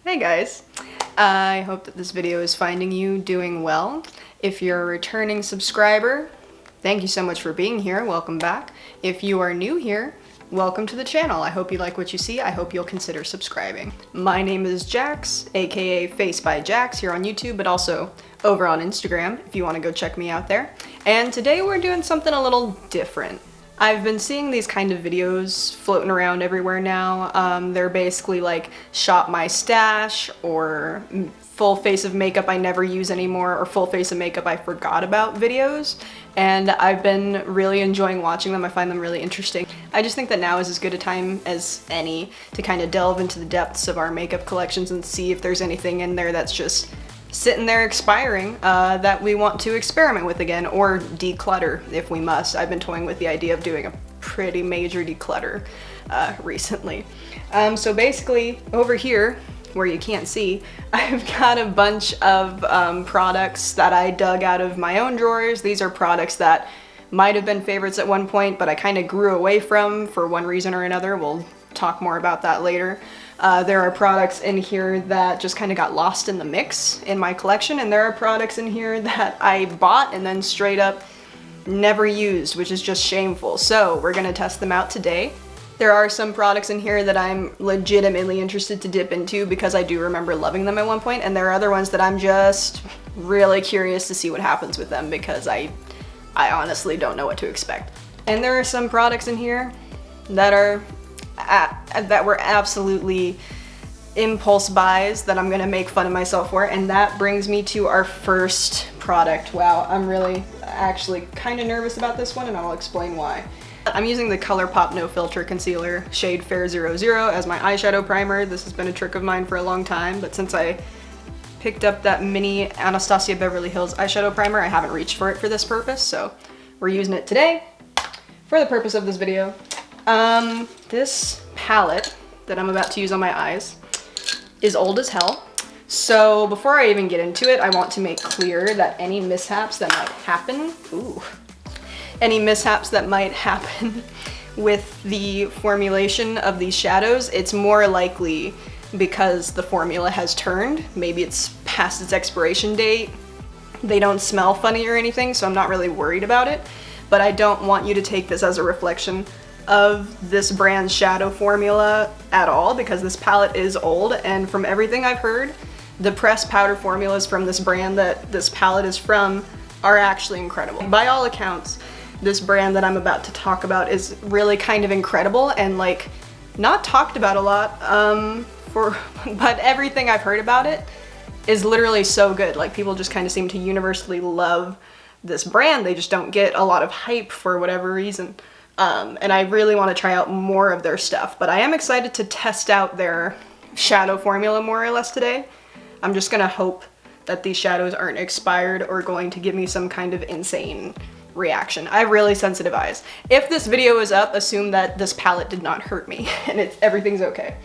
Hey guys! I hope that this video is finding you doing well. If you're a returning subscriber, thank you so much for being here. Welcome back. If you are new here, welcome to the channel. I hope you like what you see. I hope you'll consider subscribing. My name is Jax, aka Face by Jax here on YouTube, but also over on Instagram if you want to go check me out there. And today we're doing something a little different. I've been seeing these kind of videos floating around everywhere now. They're basically like shop my stash or full face of makeup I never use anymore or full face of makeup I forgot about videos. And I've been really enjoying watching them. I find them really interesting. I just think that now is as good a time as any to kind of delve into the depths of our makeup collections and see if there's anything in there that's just sitting there expiring that we want to experiment with again or declutter if we must. I've been toying with the idea of doing a pretty major declutter recently. So basically over here where you can't see, I've got a bunch of products that I dug out of my own drawers. These are products that might have been favorites at one point, but I kind of grew away from for one reason or another. We'll talk more about that later. There are products in here that just kind of got lost in the mix in my collection, and there are products in here that I bought and then straight up never used, which is just shameful. So we're gonna test them out today. There are some products in here that I'm legitimately interested to dip into because I do remember loving them at one point, and there are other ones that I'm just really curious to see what happens with them because I honestly don't know what to expect. And there are some products in here that were absolutely impulse buys that I'm gonna make fun of myself for, and that brings me to our first product. Wow, I'm really actually kind of nervous about this one, and I'll explain why. I'm using the ColourPop No Filter Concealer shade Fair 00 as my eyeshadow primer. This has been a trick of mine for a long time, but since I picked up that mini Anastasia Beverly Hills eyeshadow primer, I haven't reached for it for this purpose, so we're using it today for the purpose of this video. This palette that I'm about to use on my eyes is old as hell. So before I even get into it, I want to make clear that any mishaps that might happen, with the formulation of these shadows, it's more likely because the formula has turned. Maybe it's past its expiration date. They don't smell funny or anything, so I'm not really worried about it. But I don't want you to take this as a reflection of this brand's shadow formula at all, because this palette is old, and from everything I've heard, the pressed powder formulas from this brand that this palette is from are actually incredible. By all accounts, this brand that I'm about to talk about is really kind of incredible and like not talked about a lot, but everything I've heard about it is literally so good. Like, people just kind of seem to universally love this brand. They just don't get a lot of hype for whatever reason. And I really want to try out more of their stuff, but I am excited to test out their shadow formula more or less today. I'm just gonna hope that these shadows aren't expired or going to give me some kind of insane reaction. I have really sensitive eyes. If this video is up, assume that this palette did not hurt me and everything's okay.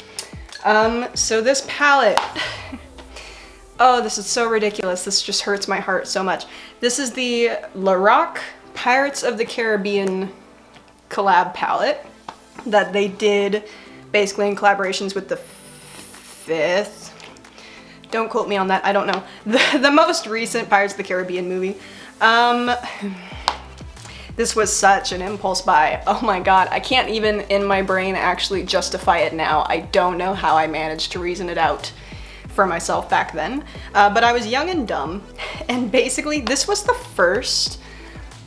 So this palette, oh, this is so ridiculous. This just hurts my heart so much. This is the Lorac Pirates of the Caribbean collab palette that they did basically in collaborations with the Fifth. Don't quote me on that, I don't know. The most recent Pirates of the Caribbean movie. This was such an impulse buy. Oh my god, I can't even in my brain actually justify it now. I don't know how I managed to reason it out for myself back then. But I was young and dumb, and basically this was the first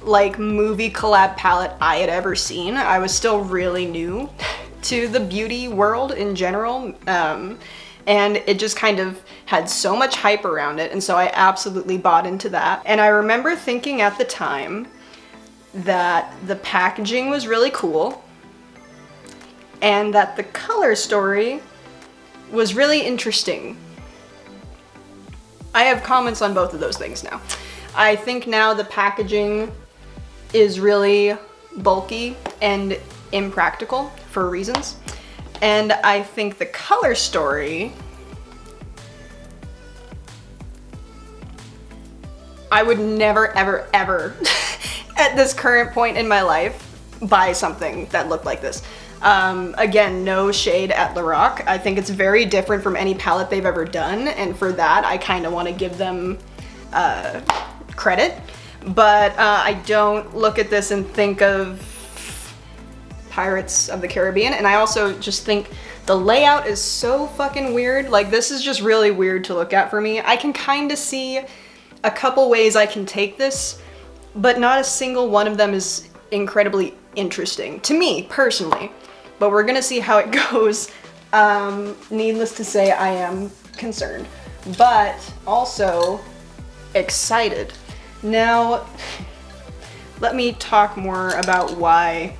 like movie collab palette I had ever seen. I was still really new to the beauty world in general, and it just kind of had so much hype around it, and so I absolutely bought into that. And I remember thinking at the time that the packaging was really cool and that the color story was really interesting. I have comments on both of those things now. I think now the packaging is really bulky and impractical for reasons. And I think the color story, I would never, ever, ever at this current point in my life buy something that looked like this. Again, no shade at Lorac. I think it's very different from any palette they've ever done, and for that, I kind of want to give them credit. But I don't look at this and think of Pirates of the Caribbean, and I also just think the layout is so fucking weird. Like, this is just really weird to look at for me. I can kind of see a couple ways I can take this, but not a single one of them is incredibly interesting to me personally. But we're gonna see how it goes. Needless to say, I am concerned, but also excited. Now, let me talk more about why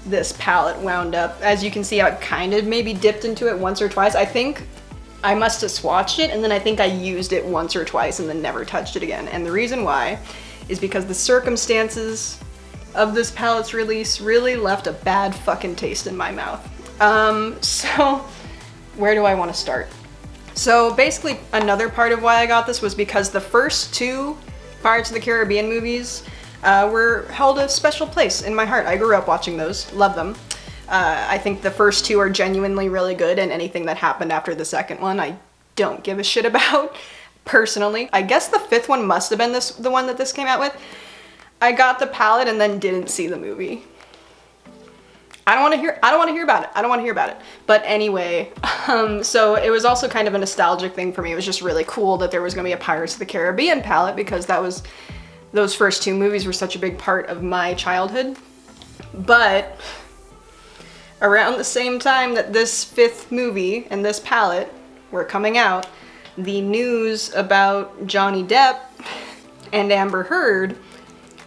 this palette wound up. As you can see, I kind of maybe dipped into it once or twice. I think I must have swatched it, and then I think I used it once or twice and then never touched it again. And the reason why is because the circumstances of this palette's release really left a bad fucking taste in my mouth. So where do I want to start? So basically, another part of why I got this was because the first two Pirates of the Caribbean movies held a special place in my heart. I grew up watching those, love them. I think the first two are genuinely really good, and anything that happened after the second one, I don't give a shit about, personally. I guess the fifth one must have been the one that this came out with. I got the palette and then didn't see the movie. I don't want to hear about it. But anyway, so it was also kind of a nostalgic thing for me. It was just really cool that there was going to be a Pirates of the Caribbean palette, because those first two movies were such a big part of my childhood. But around the same time that this fifth movie and this palette were coming out, the news about Johnny Depp and Amber Heard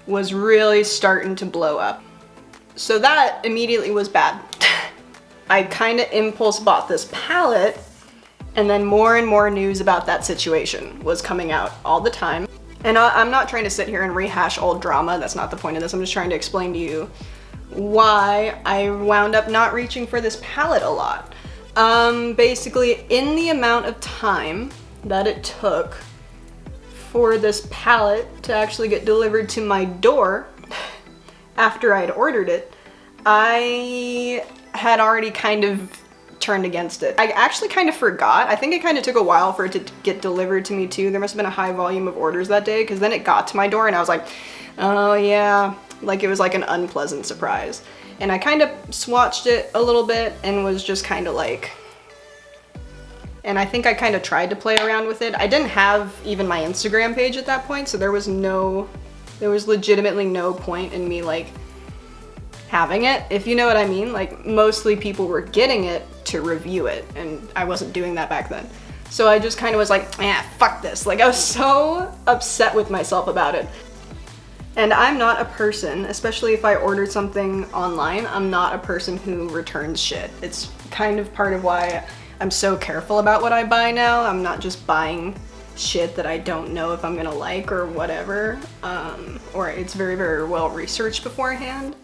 was really starting to blow up. So that immediately was bad. I kind of impulse bought this palette, and then more and more news about that situation was coming out all the time. And I'm not trying to sit here and rehash old drama, that's not the point of this. I'm just trying to explain to you why I wound up not reaching for this palette a lot. Basically, in the amount of time that it took for this palette to actually get delivered to my door after I'd ordered it, I had already kind of turned against it. I actually kind of forgot. I think it kind of took a while for it to get delivered to me too. There must have been a high volume of orders that day, because then it got to my door and I was like, oh yeah, like it was like an unpleasant surprise. And I kind of swatched it a little bit and was just kind of like, and I think I kind of tried to play around with it. I didn't have even my Instagram page at that point, so there was legitimately no point in me like having it, if you know what I mean. Like, mostly people were getting it to review it, and I wasn't doing that back then. So I just kind of was like, fuck this. Like, I was so upset with myself about it. And I'm not a person, especially if I ordered something online, I'm not a person who returns shit. It's kind of part of why I'm so careful about what I buy now. I'm not just buying shit that I don't know if I'm gonna like or whatever, or it's very, very well researched beforehand.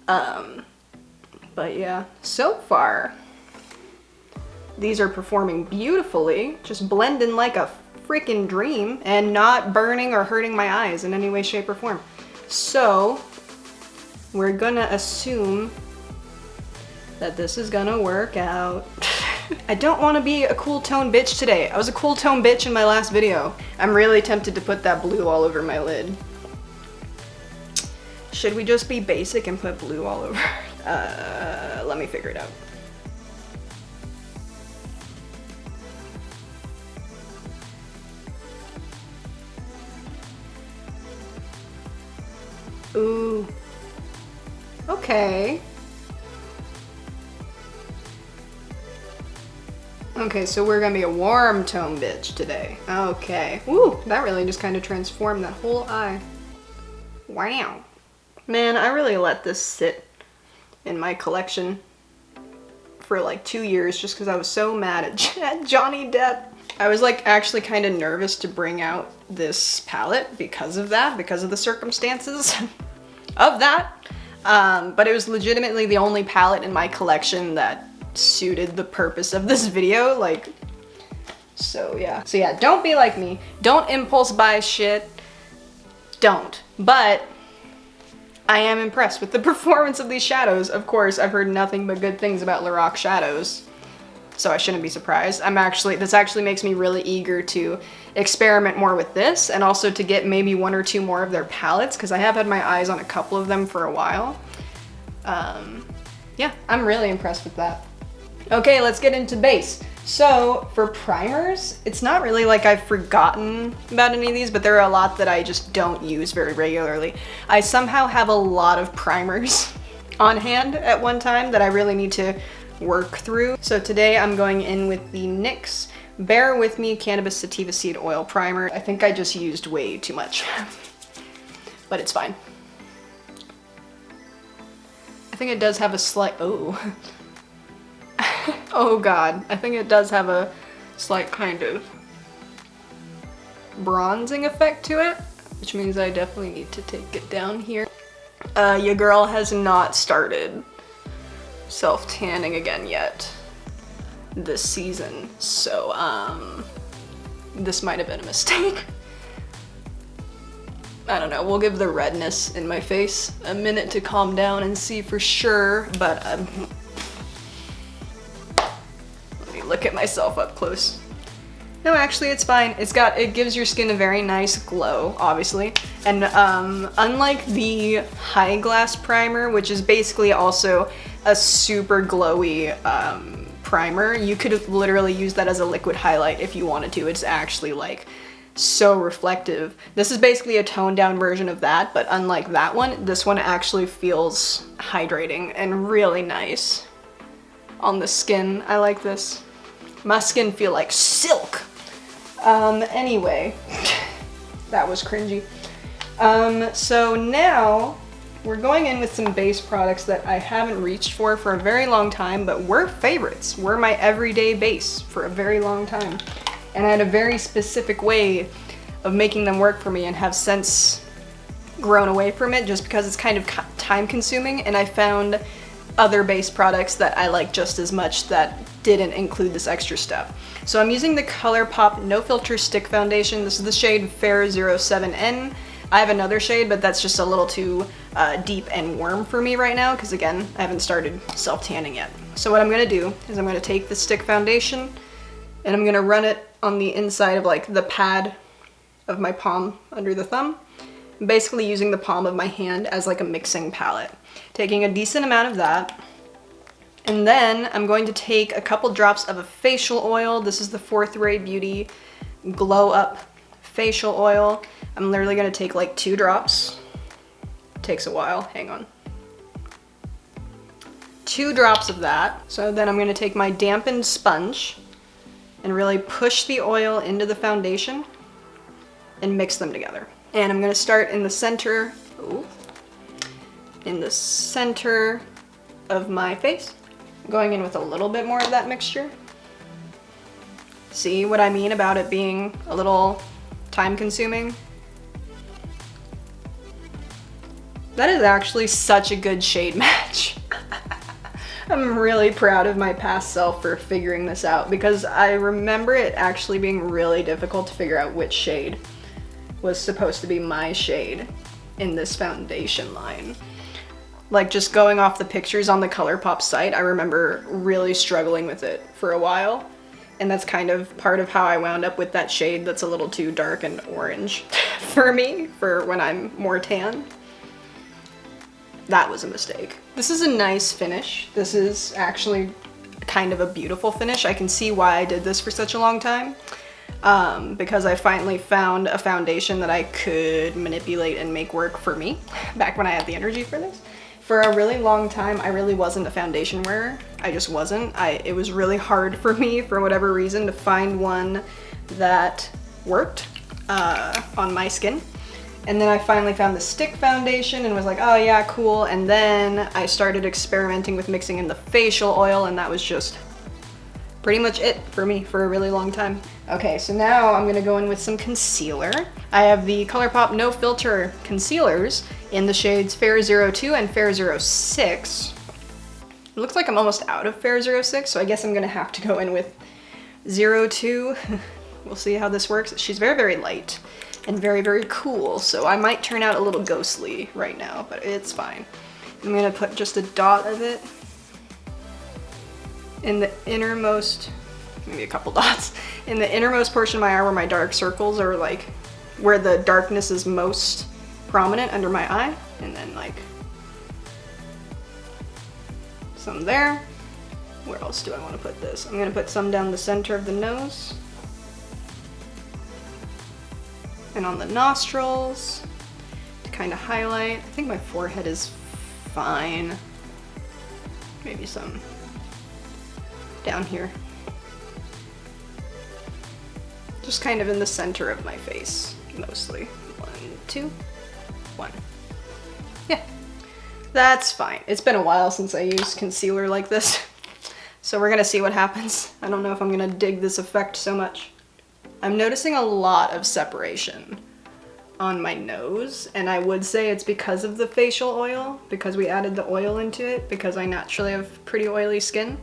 But yeah, so far, these are performing beautifully, just blending like a freaking dream, and not burning or hurting my eyes in any way, shape, or form. So, we're gonna assume that this is gonna work out. I don't want to be a cool tone bitch today. I was a cool tone bitch in my last video. I'm really tempted to put that blue all over my lid. Should we just be basic and put blue all over? Let me figure it out. Ooh. Okay. Okay, so we're gonna be a warm tone bitch today. Okay. Ooh, that really just kind of transformed that whole eye. Wow. Man, I really let this sit in my collection for like 2 years just because I was so mad at Johnny Depp. I was like actually kind of nervous to bring out this palette because of that, because of the circumstances of that. But it was legitimately the only palette in my collection that suited the purpose of this video, like, so yeah. So yeah, don't be like me. Don't impulse buy shit. Don't. But I am impressed with the performance of these shadows. Of course, I've heard nothing but good things about Lorac shadows, so I shouldn't be surprised. This actually makes me really eager to experiment more with this, and also to get maybe 1 or 2 more of their palettes, because I have had my eyes on a couple of them for a while. Yeah, I'm really impressed with that. Okay, let's get into base. So for primers, it's not really like I've forgotten about any of these, but there are a lot that I just don't use very regularly. I somehow have a lot of primers on hand at one time that I really need to work through. So today I'm going in with the NYX Bear With Me Cannabis Sativa Seed Oil Primer. I think I just used way too much, but it's fine. I think it does have a slight, oh. Oh god, I think it does have a slight kind of bronzing effect to it, which means I definitely need to take it down here. Your girl has not started self-tanning again yet this season, so this might have been a mistake. I don't know, we'll give the redness in my face a minute to calm down and see for sure, but let me look at myself up close. No, actually it's fine. It gives your skin a very nice glow, obviously. And unlike the High Glass primer, which is basically also a super glowy primer, you could literally use that as a liquid highlight if you wanted to. It's actually like so reflective. This is basically a toned down version of that, but unlike that one, this one actually feels hydrating and really nice on the skin. I like this. My skin feel like silk. Anyway, that was cringy. So now we're going in with some base products that I haven't reached for a very long time, but were favorites. Were my everyday base for a very long time. And I had a very specific way of making them work for me and have since grown away from it just because it's kind of time consuming, and I found other base products that I like just as much that didn't include this extra step. So I'm using the ColourPop No Filter Stick Foundation. This is the shade Fair 07N. I have another shade, but that's just a little too deep and warm for me right now because, again, I haven't started self-tanning yet. So what I'm going to do is I'm going to take the stick foundation and I'm going to run it on the inside of like the pad of my palm under the thumb. I'm basically using the palm of my hand as like a mixing palette. Taking a decent amount of that. And then I'm going to take a couple drops of a facial oil. This is the 4th Ray Beauty Glow Up Facial Oil. I'm literally going to take like 2 drops. It takes a while, hang on. 2 drops of that. So then I'm going to take my dampened sponge and really push the oil into the foundation and mix them together. And I'm going to start in the center, in the center of my face. Going in with a little bit more of that mixture. See what I mean about it being a little time consuming? That is actually such a good shade match. I'm really proud of my past self for figuring this out because I remember it actually being really difficult to figure out which shade was supposed to be my shade in this foundation line. Like, just going off the pictures on the ColourPop site, I remember really struggling with it for a while. And that's kind of part of how I wound up with that shade that's a little too dark and orange for me, for when I'm more tan. That was a mistake. This is a nice finish. This is actually kind of a beautiful finish. I can see why I did this for such a long time. Because I finally found a foundation that I could manipulate and make work for me back when I had the energy for this. For a really long time, I really wasn't a foundation wearer. I just wasn't. It was really hard for me, for whatever reason, to find one that worked on my skin. And then I finally found the stick foundation and was like, oh yeah, cool. And then I started experimenting with mixing in the facial oil, and that was just pretty much it for me for a really long time. Okay, so now I'm gonna go in with some concealer. I have the ColourPop No Filter concealers in the shades Fair 02 and Fair 06. It looks like I'm almost out of Fair 06, so I guess I'm gonna have to go in with 02. We'll see how this works. She's very, very light. and very, very cool. So I might turn out a little ghostly right now, but it's fine. I'm gonna put just a dot of it in the innermost, maybe a couple dots, in the innermost portion of my eye where my dark circles are, like where the darkness is most prominent under my eye, and then like some there. Where else do I want to put this? I'm gonna put some down the center of the nose and on the nostrils to kind of highlight. I think my forehead is fine. Maybe some down here. Just kind of in the center of my face, mostly. 1, 2, 1. Yeah, that's fine. It's been a while since I used concealer like this, so we're gonna see what happens. I don't know if I'm gonna dig this effect so much. I'm noticing a lot of separation on my nose, and I would say it's because of the facial oil, because we added the oil into it, because I naturally have pretty oily skin.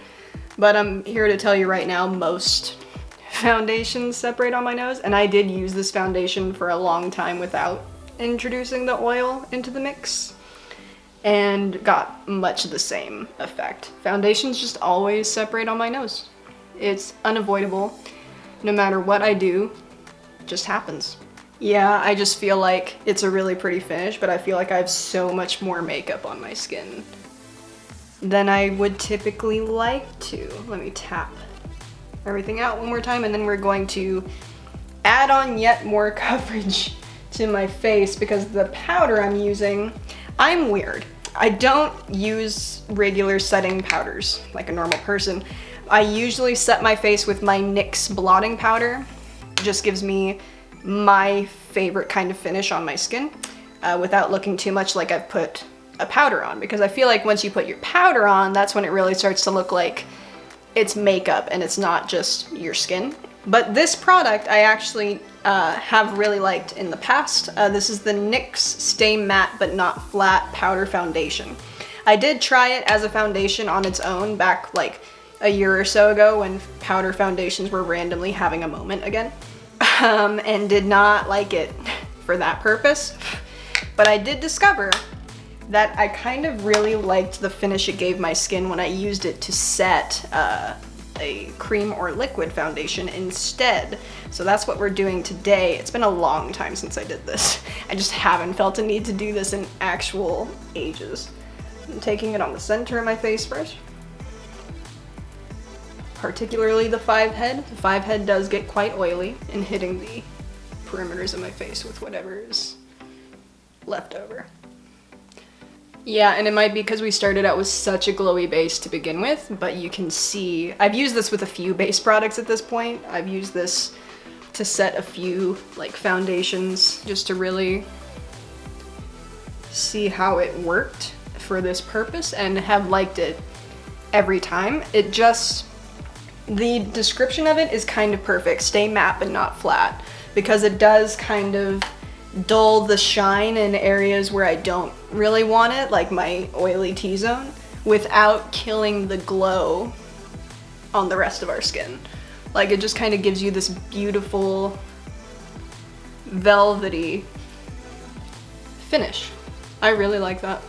But I'm here to tell you right now, most foundations separate on my nose, and I did use this foundation for a long time without introducing the oil into the mix, and got much the same effect. Foundations just always separate on my nose. It's unavoidable. No matter what I do, it just happens. Yeah, I just feel like it's a really pretty finish, but I feel like I have so much more makeup on my skin than I would typically like to. Let me tap everything out one more time, and then we're going to add on yet more coverage to my face because the powder I'm using, I'm weird. I don't use regular setting powders like a normal person. I usually set my face with my NYX blotting powder. It just gives me my favorite kind of finish on my skin without looking too much like I've put a powder on, because I feel like once you put your powder on, that's when it really starts to look like it's makeup and it's not just your skin. But this product I actually have really liked in the past. This is the NYX Stay Matte But Not Flat Powder Foundation. I did try it as a foundation on its own back like a year or so ago when powder foundations were randomly having a moment again, and did not like it for that purpose. But I did discover that I kind of really liked the finish it gave my skin when I used it to set a cream or liquid foundation instead. So that's what we're doing today. It's been a long time since I did this. I just haven't felt a need to do this in actual ages. I'm taking it on the center of my face first. Particularly the 5 head. The 5 head does get quite oily in hitting the perimeters of my face with whatever is left over. Yeah, and it might be because we started out with such a glowy base to begin with, but you can see, I've used this with a few base products at this point. I've used this to set a few like foundations just to really see how it worked for this purpose, and have liked it every time. It just, the description of it is kind of perfect. Stay matte but not flat, because it does kind of dull the shine in areas where I don't really want it, like my oily T-zone, without killing the glow on the rest of our skin. Like, it just kind of gives you this beautiful velvety finish. I really like that.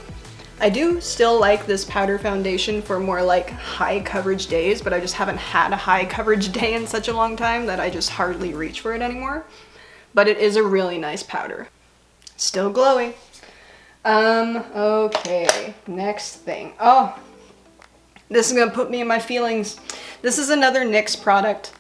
I do still like this powder foundation for more like high coverage days, but I just haven't had a high coverage day in such a long time that I just hardly reach for it anymore. But it is a really nice powder. Still glowy. Okay, next thing. Oh, this is gonna put me in my feelings. This is another NYX product.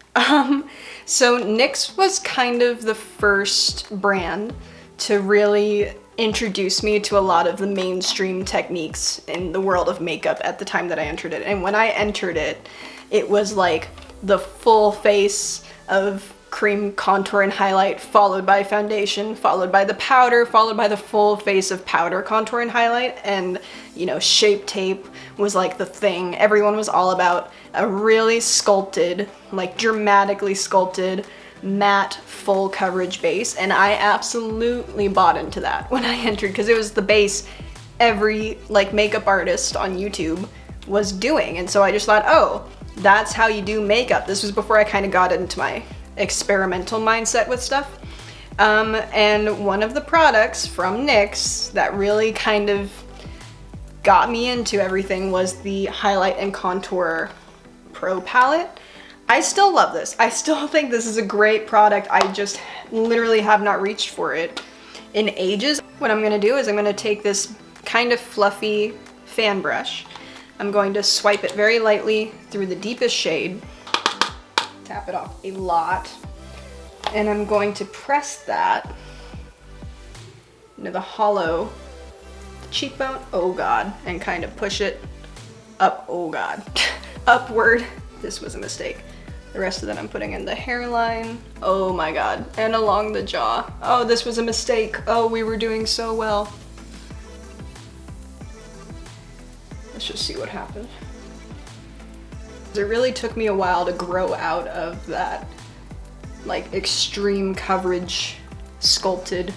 So NYX was kind of the first brand to really introduce me to a lot of the mainstream techniques in the world of makeup at the time that I entered it. And when I entered it, it was like the full face of cream contour and highlight, followed by foundation, followed by the powder, followed by the full face of powder, contour, and highlight. And, you know, Shape Tape was like the thing. Everyone was all about a really sculpted, like dramatically sculpted, matte, full coverage base. And I absolutely bought into that when I entered, because it was the base every like makeup artist on YouTube was doing. And so I just thought, oh, that's how you do makeup. This was before I kind of got into my experimental mindset with stuff. And one of the products from NYX that really kind of got me into everything was the Highlight and Contour Pro Palette. I still love this. I still think this is a great product. I just literally have not reached for it in ages. What I'm gonna do is I'm gonna take this kind of fluffy fan brush. I'm going to swipe it very lightly through the deepest shade, tap it off a lot, and I'm going to press that into the hollow cheekbone, oh god, and kind of push it up, oh god, upward. This was a mistake. The rest of that I'm putting in the hairline, oh my god, and along the jaw. Oh, this was a mistake. Oh, we were doing so well. Let's just see what happened. It really took me a while to grow out of that like extreme coverage sculpted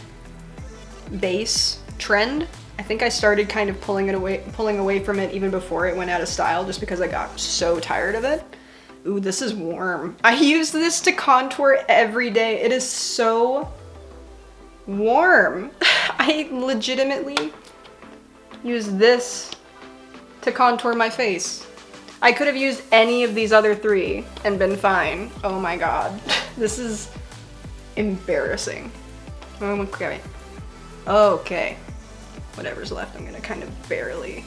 base trend. I think I started kind of pulling away from it even before it went out of style, just because I got so tired of it. Ooh, this is warm. I use this to contour every day. It is so warm. I legitimately use this to contour my face. I could have used any of these other three and been fine. Oh my god. This is embarrassing. Okay. Okay. Whatever's left, I'm gonna kind of barely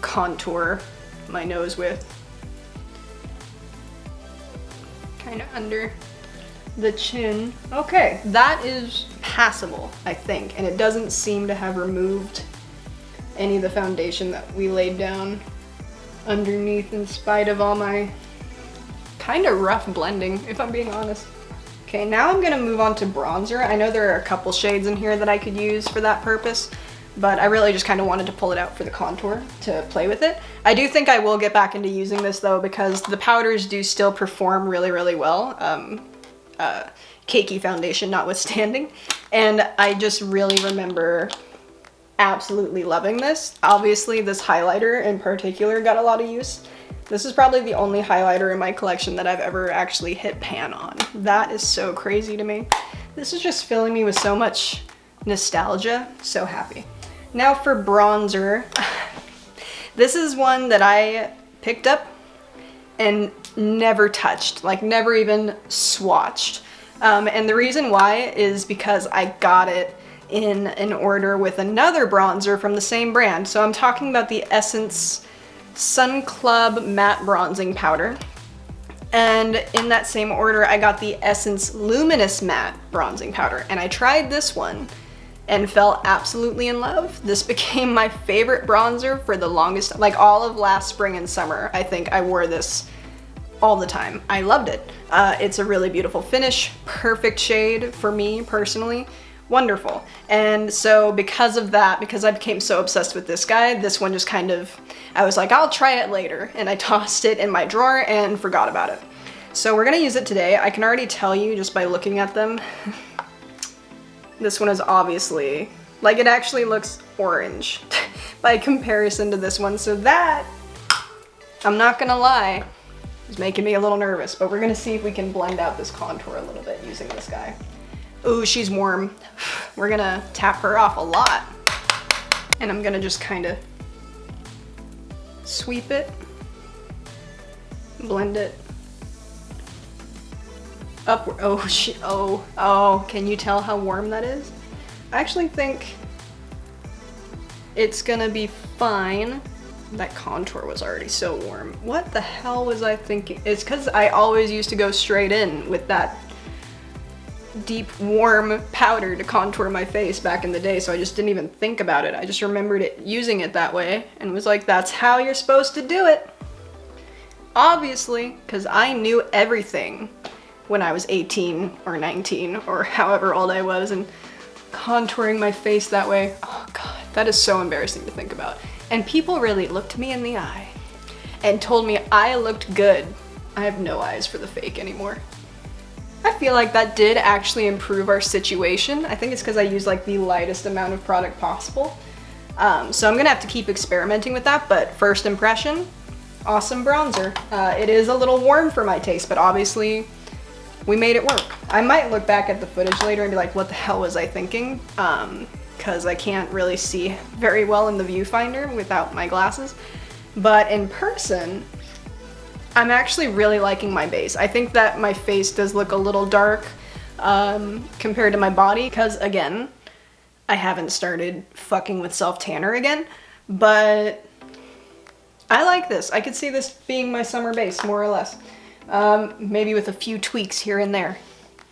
contour my nose with. Kind of under the chin. Okay, that is passable, I think, and it doesn't seem to have removed any of the foundation that we laid down underneath in spite of all my kind of rough blending, if I'm being honest. Okay, now I'm gonna move on to bronzer. I know there are a couple shades in here that I could use for that purpose, but I really just kind of wanted to pull it out for the contour to play with it. I do think I will get back into using this though, because the powders do still perform really, really well. Cakey foundation notwithstanding. And I just really remember absolutely loving this. Obviously this highlighter in particular got a lot of use. This is probably the only highlighter in my collection that I've ever actually hit pan on. That is so crazy to me. This is just filling me with so much nostalgia. So happy. Now for bronzer. This is one that I picked up and never touched, like never even swatched. And the reason why is because I got it in an order with another bronzer from the same brand. So I'm talking about the Essence Sun Club Matte Bronzing Powder. And in that same order, I got the Essence Luminous Matte Bronzing Powder. And I tried this one and fell absolutely in love. This became my favorite bronzer for the longest, like all of last spring and summer. I think I wore this all the time. I loved it. It's a really beautiful finish, perfect shade for me personally. Wonderful. And so because of that, because I became so obsessed with this guy, this one just kind of, I was like, I'll try it later. And I tossed it in my drawer and forgot about it. So we're gonna use it today. I can already tell you just by looking at them, this one is obviously, like it actually looks orange by comparison to this one. So that, I'm not gonna lie, is making me a little nervous, but we're gonna see if we can blend out this contour a little bit using this guy. Ooh, she's warm. We're gonna tap her off a lot. And I'm gonna just kind of sweep it, blend it upward. Oh, can you tell how warm that is? I actually think it's gonna be fine. That contour was already so warm. What the hell was I thinking? It's because I always used to go straight in with that deep warm powder to contour my face back in the day, so I just didn't even think about it. I just remembered it using it that way and was like, that's how you're supposed to do it. Obviously, because I knew everything when I was 18 or 19 or however old I was, and contouring my face that way, oh god, that is so embarrassing to think about. And people really looked me in the eye and told me I looked good. I have no eyes for the fake anymore. I feel like that did actually improve our situation. I think it's because I used like the lightest amount of product possible. So I'm gonna have to keep experimenting with that, but first impression, awesome bronzer. It is a little warm for my taste, but obviously we made it work. I might look back at the footage later and be like, what the hell was I thinking? Because I can't really see very well in the viewfinder without my glasses. But in person, I'm actually really liking my base. I think that my face does look a little dark compared to my body, because again, I haven't started fucking with self-tanner again, but I like this. I could see this being my summer base, more or less. Maybe with a few tweaks here and there.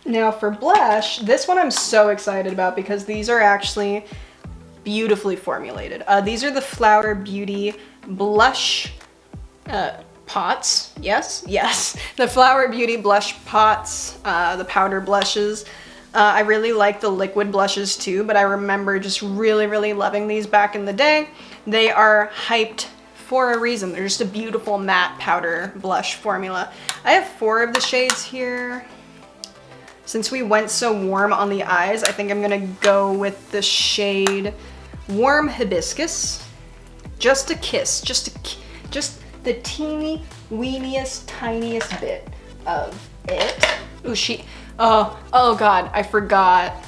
Now for blush, this one I'm so excited about because these are actually beautifully formulated. These are the Flower Beauty blush pots. Yes, the Flower Beauty blush pots, the powder blushes. I really like the liquid blushes too, but I remember just really loving these back in the day. They are hyped for a reason. They're just a beautiful matte powder blush formula. I have 4 of the shades here. Since we went so warm on the eyes, I think I'm gonna go with the shade Warm Hibiscus. Just a kiss, just the teeny weeniest, tiniest bit of it. Ooh, oh god, I forgot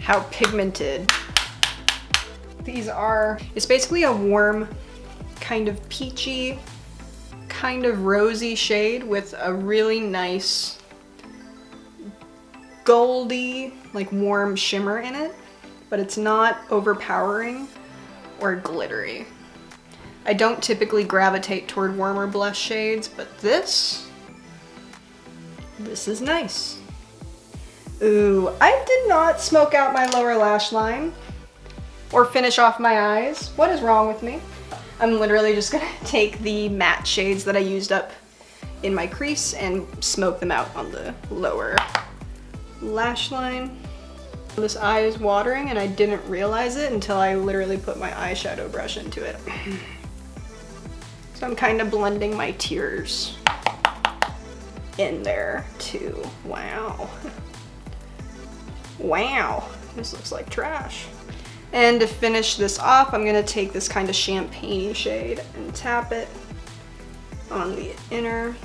how pigmented these are. It's basically a warm, kind of peachy, kind of rosy shade with a really nice goldy, like warm shimmer in it, but it's not overpowering or glittery. I don't typically gravitate toward warmer blush shades, but this is nice. Ooh, I did not smoke out my lower lash line or finish off my eyes. What is wrong with me? I'm literally just gonna take the matte shades that I used up in my crease and smoke them out on the lower lash line. This eye is watering and I didn't realize it until I literally put my eyeshadow brush into it. So I'm kind of blending my tears in there too. Wow. Wow, this looks like trash. And to finish this off, I'm gonna take this kind of champagne shade and tap it on the inner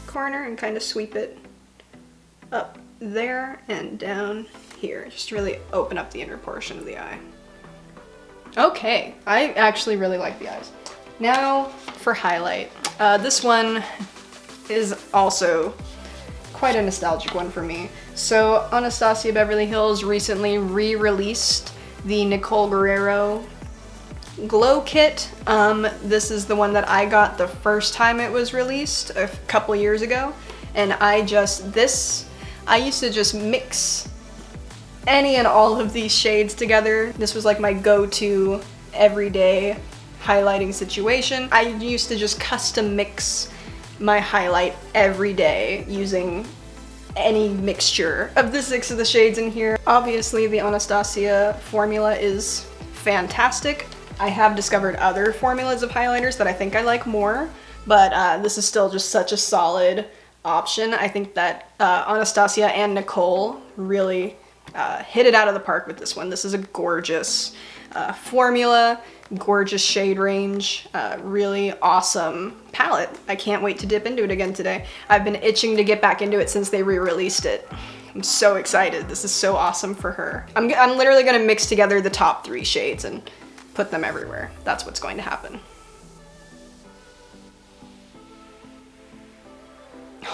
corner and kind of sweep it up there and down here. Just really open up the inner portion of the eye. Okay, I actually really like the eyes. Now for highlight. This one is also quite a nostalgic one for me. So Anastasia Beverly Hills recently re-released the Nicole Guerrero Glow Kit. This is the one that I got the first time it was released a couple years ago. And I used to just mix any and all of these shades together. This was like my go-to everyday highlighting situation. I used to just custom mix my highlight every day using any mixture of the 6 of the shades in here. Obviously the Anastasia formula is fantastic. I have discovered other formulas of highlighters that I think I like more, but this is still just such a solid option. I think that Anastasia and Nicole really hit it out of the park with this one. This is a gorgeous formula, gorgeous shade range, really awesome palette. I can't wait to dip into it again today. I've been itching to get back into it since they re-released it. I'm so excited. This is so awesome for her. I'm literally gonna mix together the top 3 shades and put them everywhere. That's what's going to happen.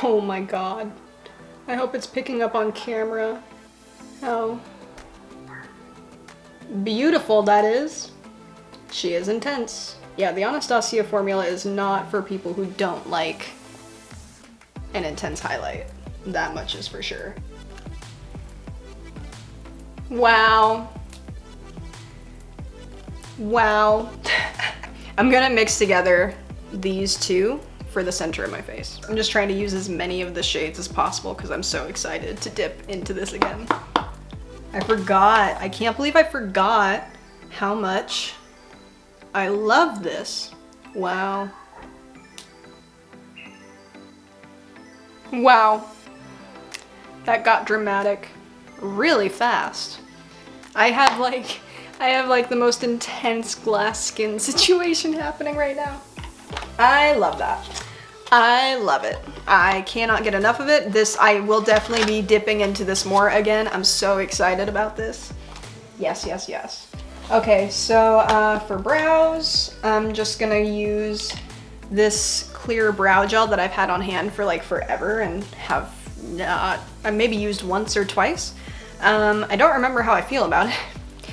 Oh my god. I hope it's picking up on camera. How beautiful that is. She is intense. Yeah, the Anastasia formula is not for people who don't like an intense highlight. That much is for sure. Wow. Wow. I'm gonna mix together these 2 for the center of my face. I'm just trying to use as many of the shades as possible because I'm so excited to dip into this again. I forgot. I can't believe I forgot how much I love this. Wow. Wow. That got dramatic really fast. I have like the most intense glass skin situation happening right now. I love that. I love it. I cannot get enough of it. I will definitely be dipping into this more again. I'm so excited about this. Yes, yes, yes. Okay, so for brows, I'm just gonna use this clear brow gel that I've had on hand for like forever and have I maybe used once or twice. I don't remember how I feel about it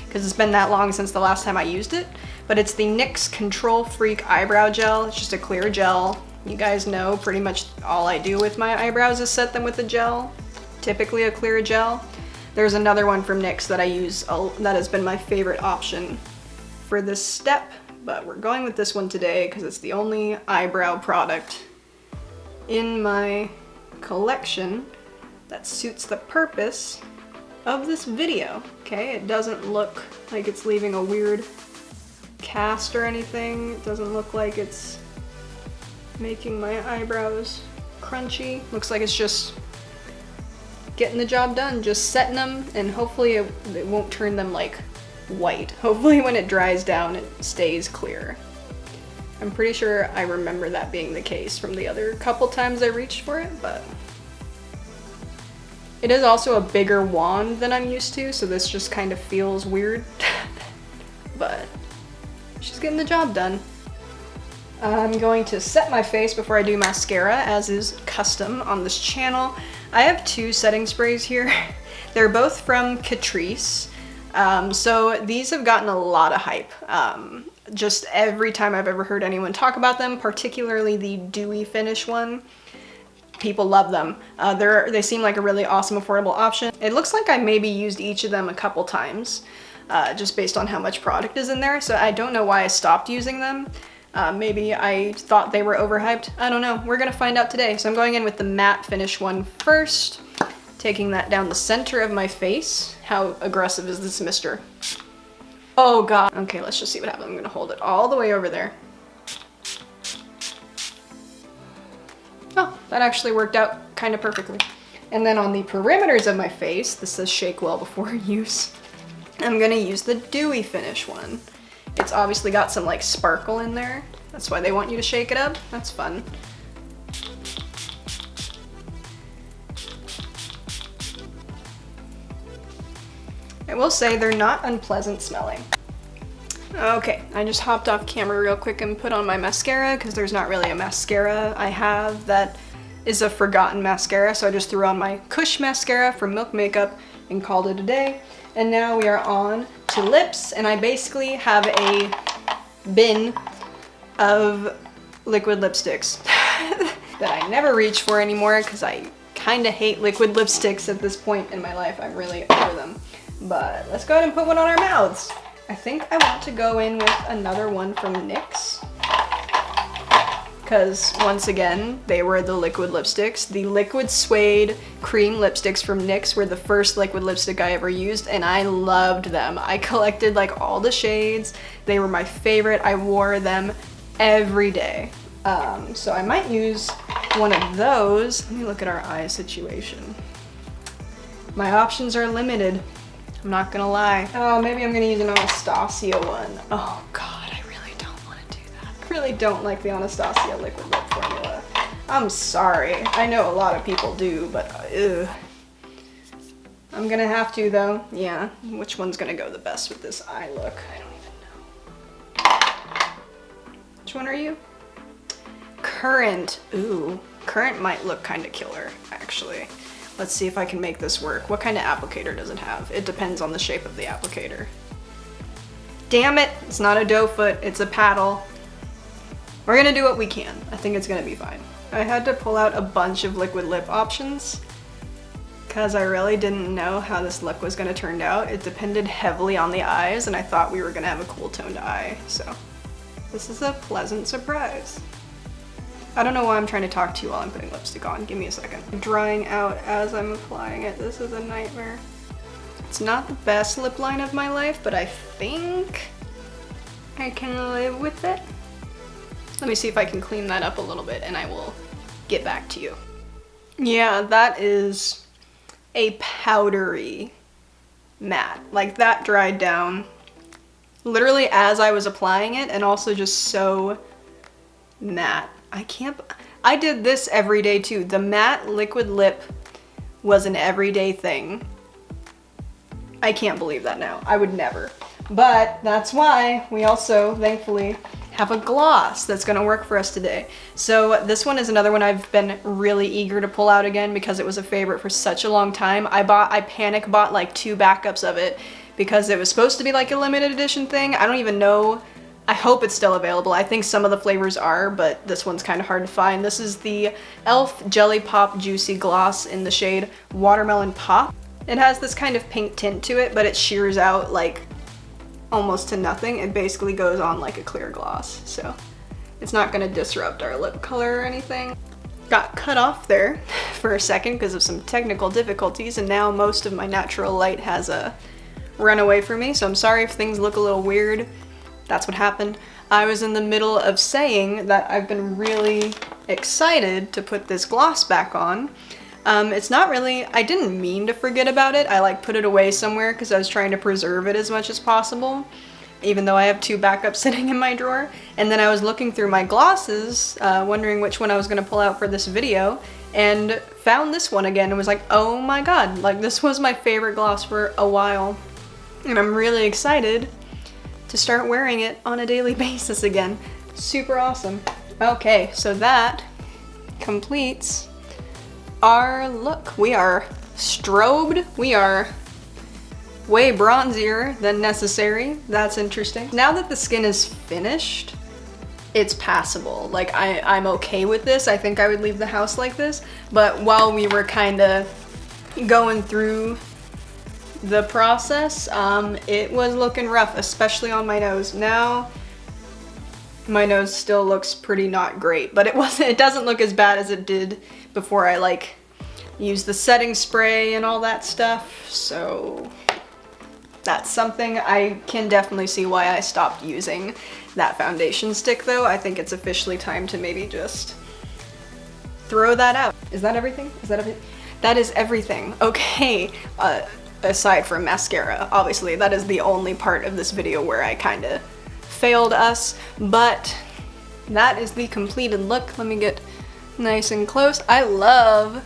because it's been that long since the last time I used it, but it's the NYX Control Freak Eyebrow Gel. It's just a clear gel. You guys know pretty much all I do with my eyebrows is set them with a gel, typically a clear gel. There's another one from NYX that I use that has been my favorite option for this step, but we're going with this one today because it's the only eyebrow product in my collection that suits the purpose of this video. Okay, it doesn't look like it's leaving a weird cast or anything. It doesn't look like it's making my eyebrows crunchy. Looks like it's just getting the job done, just setting them, and hopefully it won't turn them like white. Hopefully when it dries down it stays clear. I'm pretty sure I remember that being the case from the other couple times I reached for it, but it is also a bigger wand than I'm used to, so this just kind of feels weird. But she's getting the job done. I'm going to set my face before I do mascara, as is custom on this channel. I have two setting sprays here. They're both from Catrice. So these have gotten a lot of hype. Just every time I've ever heard anyone talk about them, particularly the dewy finish one, people love them. They seem like a really awesome, affordable option. It looks like I maybe used each of them a couple times, just based on how much product is in there. So I don't know why I stopped using them. Maybe I thought they were overhyped. I don't know. We're gonna find out today. So I'm going in with the matte finish one first, taking that down the center of my face. How aggressive is this mister? Oh god. Okay, let's just see what happens. I'm gonna hold it all the way over there. Oh, that actually worked out kind of perfectly. And then on the perimeters of my face, this says shake well before use, I'm gonna use the dewy finish one. It's obviously got some like sparkle in there. That's why they want you to shake it up. That's fun. I will say they're not unpleasant smelling. Okay, I just hopped off camera real quick and put on my mascara because there's not really a mascara I have that is a forgotten mascara, so I just threw on my Kush mascara from Milk Makeup and called it a day. And now we are on to lips, and I basically have a bin of liquid lipsticks that I never reach for anymore because I kind of hate liquid lipsticks at this point in my life. I'm really over them. But let's go ahead and put one on our mouths. I think I want to go in with another one from NYX, because once again, they were the liquid lipsticks. The liquid suede cream lipsticks from NYX were the first liquid lipstick I ever used, and I loved them. I collected like all the shades. They were my favorite. I wore them every day. So I might use one of those. Let me look at our eye situation. My options are limited. I'm not gonna lie. Oh, maybe I'm gonna use an Anastasia one. Oh God, I really don't want to do that. I really don't like the Anastasia liquid lip formula. I'm sorry. I know a lot of people do, but ugh. I'm gonna have to though. Yeah, which one's gonna go the best with this eye look? I don't even know. Which one are you? Currant. Ooh, Currant might look kind of killer, actually. Let's see if I can make this work. What kind of applicator does it have? It depends on the shape of the applicator. Damn it, it's not a doe foot, it's a paddle. We're gonna do what we can. I think it's gonna be fine. I had to pull out a bunch of liquid lip options because I really didn't know how this look was gonna turn out. It depended heavily on the eyes, and I thought we were gonna have a cool toned eye, so this is a pleasant surprise. I don't know why I'm trying to talk to you while I'm putting lipstick on. Give me a second. I'm drying out as I'm applying it. This is a nightmare. It's not the best lip line of my life, but I think I can live with it. Let me see if I can clean that up a little bit and I will get back to you. Yeah, that is a powdery matte. Like that dried down literally as I was applying it, and also just so matte. I did this every day too. The matte liquid lip was an everyday thing. I can't believe that now. I would never. But that's why we also, thankfully, have a gloss that's gonna work for us today. So this one is another one I've been really eager to pull out again because it was a favorite for such a long time. I panic bought like 2 backups of it because it was supposed to be like a limited edition thing. I don't even know. I hope it's still available. I think some of the flavors are, but this one's kind of hard to find. This is the e.l.f. Jelly Pop Juicy Gloss in the shade Watermelon Pop. It has this kind of pink tint to it, but it shears out like almost to nothing. It basically goes on like a clear gloss, so it's not gonna disrupt our lip color or anything. Got cut off there for a second because of some technical difficulties, and now most of my natural light has run away from me, so I'm sorry if things look a little weird. That's what happened. I was in the middle of saying that I've been really excited to put this gloss back on. It's not really, I didn't mean to forget about it. I like put it away somewhere because I was trying to preserve it as much as possible, even though I have 2 backups sitting in my drawer. And then I was looking through my glosses, wondering which one I was gonna pull out for this video, and found this one again and was like, oh my god, like this was my favorite gloss for a while. And I'm really excited to start wearing it on a daily basis again. Super awesome. Okay, so that completes our look. We are strobed. We are way bronzier than necessary. That's interesting. Now that the skin is finished, it's passable. Like I'm okay with this. I think I would leave the house like this, but while we were kind of going through the process, it was looking rough, especially on my nose. Now my nose still looks pretty not great, but it doesn't look as bad as it did before I like used the setting spray and all that stuff. So that's something. I can definitely see why I stopped using that foundation stick though. I think it's officially time to maybe just throw that out. Is that everything? Is that everything? That is everything. Okay. Aside from mascara, obviously, that is the only part of this video where I kind of failed us, but that is the completed look. Let me get nice and close. I love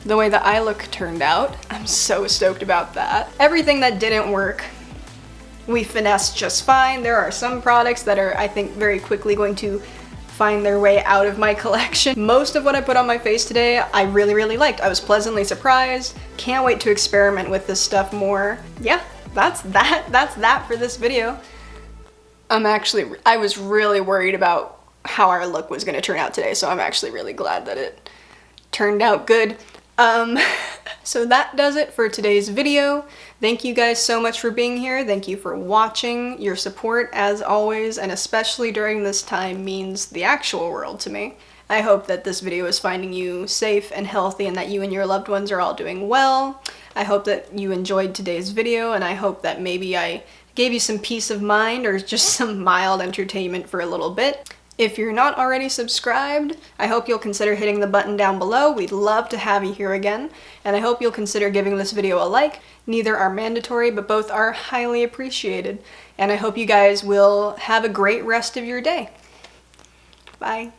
the way the eye look turned out. I'm so stoked about that. Everything that didn't work, we finessed just fine. There are some products that are, I think, very quickly going to find their way out of my collection. Most of what I put on my face today, I really, really liked. I was pleasantly surprised. Can't wait to experiment with this stuff more. Yeah, that's that for this video. I was really worried about how our look was gonna turn out today, so I'm actually really glad that it turned out good. So that does it for today's video. Thank you guys so much for being here. Thank you for watching. Your support, as always, and especially during this time, means the actual world to me. I hope that this video is finding you safe and healthy and that you and your loved ones are all doing well. I hope that you enjoyed today's video, and I hope that maybe I gave you some peace of mind or just some mild entertainment for a little bit. If you're not already subscribed, I hope you'll consider hitting the button down below. We'd love to have you here again, and I hope you'll consider giving this video a like. Neither are mandatory, but both are highly appreciated. And I hope you guys will have a great rest of your day. Bye.